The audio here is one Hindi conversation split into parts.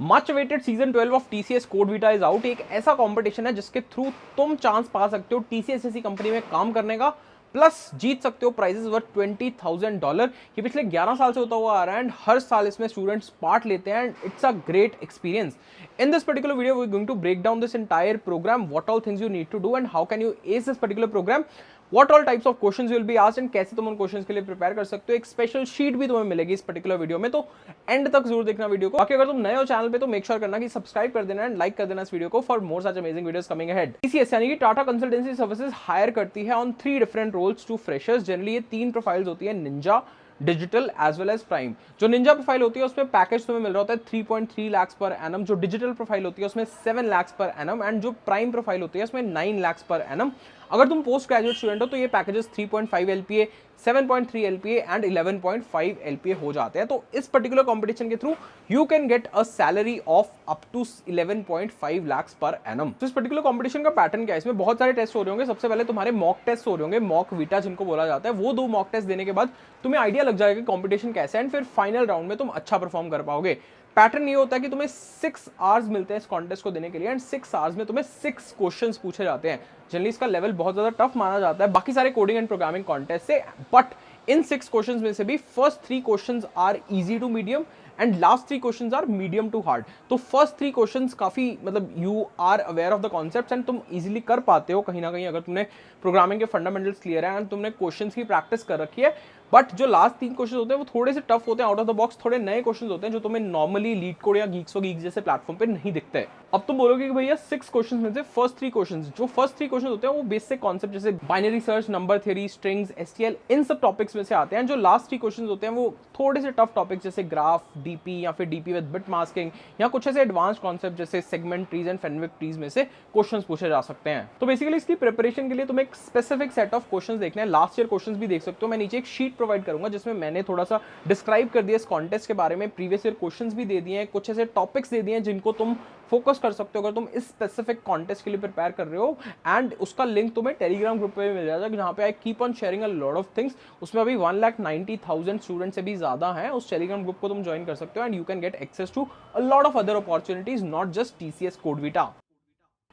Much awaited season 12 of TCS code Vita is out. एक ऐसा कंपटीशन है जिसके थ्रू तुम चांस पा सकते हो टीसीएस जैसी कंपनी में काम करने का, प्लस जीत सकते हो प्राइजेस वर्थ $20,000। ये पिछले 11 साल से होता हुआ आ रहा है एंड हर साल इसमें स्टूडेंट्स पार्ट लेते हैं and it's a great experience. In this particular video, we're going to break down this entire program, what all things you need to do and how can you ace this particular program, what all types of questions will be asked and कैसे तुम उन क्वेश्चंस के लिए प्रिपेयर कर सकते हो। एक स्पेशल शीट भी तुम्हें मिलेगी इस पर्टिकुलर वीडियो में, तो एंड तक जरूर देखना वीडियो को। बाकी अगर तुम नए हो चैनल पे तो मेक श्योर करना कि सब्सक्राइब कर देना एंड लाइक कर देना इस वीडियो को for more such amazing videos coming ahead. TCS यानी कि टाटा कंसल्टेंसी सर्विसेज हायर करती है on 3 different roles to freshers. Generally ये 3 प्रोफाइल्स होती है, Ninja, Digital as well as Prime. जो निंजा प्रोफाइल होती है उसमें पैकेज तुम्हें मिल रहा होता है 3.3 लाख पर एनम, जो डिजिटल प्रोफाइल होती है उसमें 7 लाख पर एनम एंड जो प्राइम प्रोफाइल होती है उसमें 9 लाख पर एनम। अगर तुम पोस्ट ग्रेजुएट स्टूडेंट हो तो ये packages 3.5 LPA, 7.3 LPA and 11.5 LPA हो जाते हैं। तो इस पर्टिकुलर कंपटीशन के through you can get a salary of up to 11.5 lakh per annum. तो इस पर्टिकुलर कंपटीशन का पैटर्न क्या है, इसमें बहुत सारे टेस्ट हो रहे होंगे। सबसे पहले तुम्हारे मॉक टेस्ट हो रहे होंगे, मॉक वीटा जिनको बोला जाता है। वो 2 मॉक टेस्ट देने के बाद तुम्हें आइडिया लग जाएगा कि कंपटीशन कैसा है एंड फिर फाइनल राउंड में तुम अच्छा परफॉर्म कर पाओगे। पैटर्न ये होता है कि तुम्हें 6 आवर्स मिलते हैं इस कॉन्टेस्ट को देने के लिए एंड 6 आवर्स में तुम्हें 6 क्वेश्चंस पूछे जाते हैं। जनरली इसका लेवल बहुत ज्यादा टफ माना जाता है बाकी सारे कोडिंग एंड प्रोग्रामिंग कॉन्टेस्ट से, बट इन 6 क्वेश्चंस में से भी first 3 questions are easy to medium and last 3 questions are medium to hard. तो फर्स्ट 3 क्वेश्चंस काफी मतलब you are aware of the concepts and तुम इजीली कर पाते हो कहीं ना कहीं अगर तुमने प्रोग्रामिंग के फंडामेंटल्स क्लियर है एंड तुमने क्वेश्चंस की प्रैक्टिस कर रखी है। बट जो लास्ट 3 क्वेश्चन होते हैं वो थोड़े से टफ होते हैं, आउट ऑफ द बॉक्स थोड़े नए क्वेश्चन होते हैं जो तुम्हें नॉर्मली लीड कोड या गीक्स गीक जैसे प्लेटफॉर्म पे नहीं दिखते हैं। अब तुम बोलोगे कि भैया 6 क्वेश्चन में से फर्स्ट 3 क्वेश्चन, जो फर्स्ट 3 क्वेश्चन होते हैं वो बेसिक कॉन्सेप्ट जैसे binary search, number theory, strings, STL, इन सब टॉपिक्स में से आते हैं। जो लास्ट 3 क्वेश्चन होते हैं वो थोड़े से टफ टॉपिक्स जैसे ग्राफ, डीपी या फिर डीपी विद बिट मास्किंग या कुछ ऐसे एडवांस कॉन्सेप्ट जैसे सेगमेंट ट्रीज एंड फेनविक ट्रीज में से क्वेश्चंस पूछे जा सकते हैं। तो बेसिकली इसकी प्रिपरेशन के लिए तुम्हें एक स्पेसिफिक सेट ऑफ क्वेश्चंस देखने हैं। लास्ट ईयर क्वेश्चंस भी देख सकते हो, मैं नीचे एक शीट प्रोवाइड करूंगा जिसमें मैंने थोड़ा सा डिस्क्राइब कर दिया इस कॉन्टेस्ट के बारे में, प्रीवियस ईयर क्वेश्चंस भी दे दिए हैं, कुछ ऐसे टॉपिक्स दे दिए हैं जिनको तुम फोकस कर सकते हो अगर तुम इस स्पेसिफिक कॉन्टेस्ट के लिए प्रिपेयर कर रहे हो। एंड उसका लिंक तुम्हें टेलीग्राम ग्रुप पे मिल जाएगा जहां पे I keep on sharing a lot of things. उसमें अभी 1,90,000 स्टूडेंट से भी ज्यादा हैं। उस टेलीग्राम ग्रुप को तुम ज्वाइन कर सकते हो and you can get access to a lot of other opportunities, not just TCS CodeVita.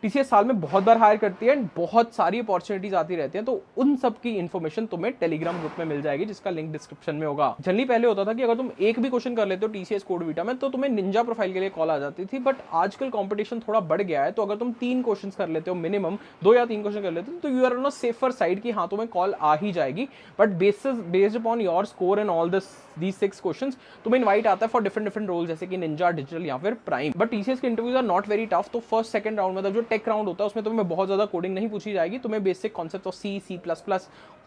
TCS साल में बहुत बार हायर करती है एंड बहुत सारी अपॉर्चुनिटीज आती रहती हैं, तो उन सब की इन्फॉर्मेशन तुम्हें टेलीग्राम ग्रुप में मिल जाएगी जिसका लिंक डिस्क्रिप्शन में होगा। जनरली पहले होता था कि अगर तुम एक भी क्वेश्चन कर लेते हो टीसीएस कोड वीटा में तो तुम्हें निंजा प्रोफाइल के लिए कॉल आ जाती थी, बट आजकल कंपटीशन थोड़ा बढ़ गया है। तो अगर तुम 3 क्वेश्चन कर लेते हो, मिनिमम 2 या 3 क्वेश्चन कर लेते हो तो you are on a safer side कि हाँ तुम्हें कॉल आ ही जाएगी। But based upon your score and all these 6 questions तुम्हें इनवाइट आता है फॉर डिफरेंट रोल जैसे कि निंजा, डिजिटल या फिर प्राइम। बट टीसीएस के interviews are not very tough. तो फर्स्ट सेकंड राउंड मतलब जो टेक राउंड होता है उसमें तुम्हें बहुत ज्यादा कोडिंग नहीं पूछी जाएगी, तुम्हें basic concept of C, C++,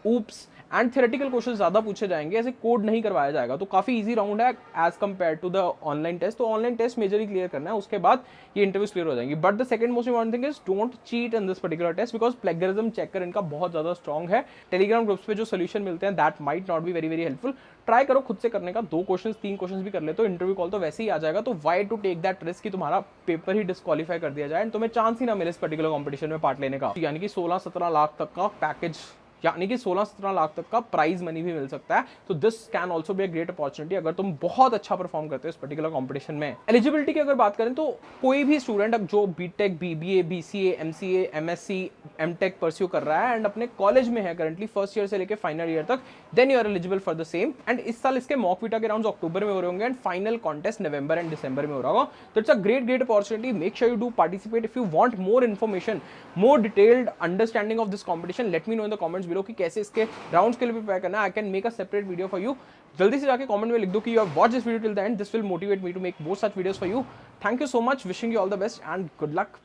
OOPs and theoretical question ज्यादा पूछे जाएंगे, ऐसे कोड नहीं करवाया जाएगा। तो काफी इजी राउंड है as compared to the online test. तो ऑनलाइन टेस्ट मेजरली क्लियर करना है, उसके बाद ये इंटरव्यूज क्लियर हो जाएंगी। But the second most important thing is don't cheat in this particular test because plagiarism checker इनका बहुत ज्यादा स्ट्रॉन्ग है। टेलीग्राम ग्रुप्स पे जो सोल्यूशन मिलते हैं that might not be very very helpful. Try करो खुद से करने का, 2 क्वेश्चन 3 क्वेश्चन भी कर ले तो इंटरव्यू कॉल तो वैसे ही आ जाएगा। तो why to take that risk कि तुम्हारा पेपर ही डिस्क्वालीफाई कर दिया जाए एंड तुम्हें चांस ही ना मिले इस पर्टिकुलर कंपटीशन में पार्ट लेने का। यानी कि 16-17 लाख तक का पैकेज, यानी कि 16-17 लाख तक का प्राइज मनी भी मिल सकता है। तो this can also be a great opportunity अगर तुम बहुत अच्छा परफॉर्म करते हो इस पर्टिकुलर कंपटीशन में। एलिजिबिलिटी की अगर बात करें तो कोई भी स्टूडेंट अब जो BTech, BBA, BCA, MCA, MSc, MTech pursue कर रहा है एंड अपने कॉलेज में है करंटली फर्स्ट ईयर से लेकर फाइनल ईयर तक, then you are eligible for the same. And इस साल इसके मॉक वीटा के राउंड्स अक्टूबर में हो रहे होंगे and final contest November and December में हो रहा होगा। तो it's a great opportunity. Make sure you do participate. If you want more information, more detailed understanding of this competition, let me know in the comments below कि कैसे इसके राउंड्स के लिए प्रिपेयर करना है। I can make a separate video for you. जल्दी से जाके कमेंट में लिख दो कि you have watched this video till the end. This will motivate me to make more such videos for you. Thank you so much, wishing you all the best and good luck.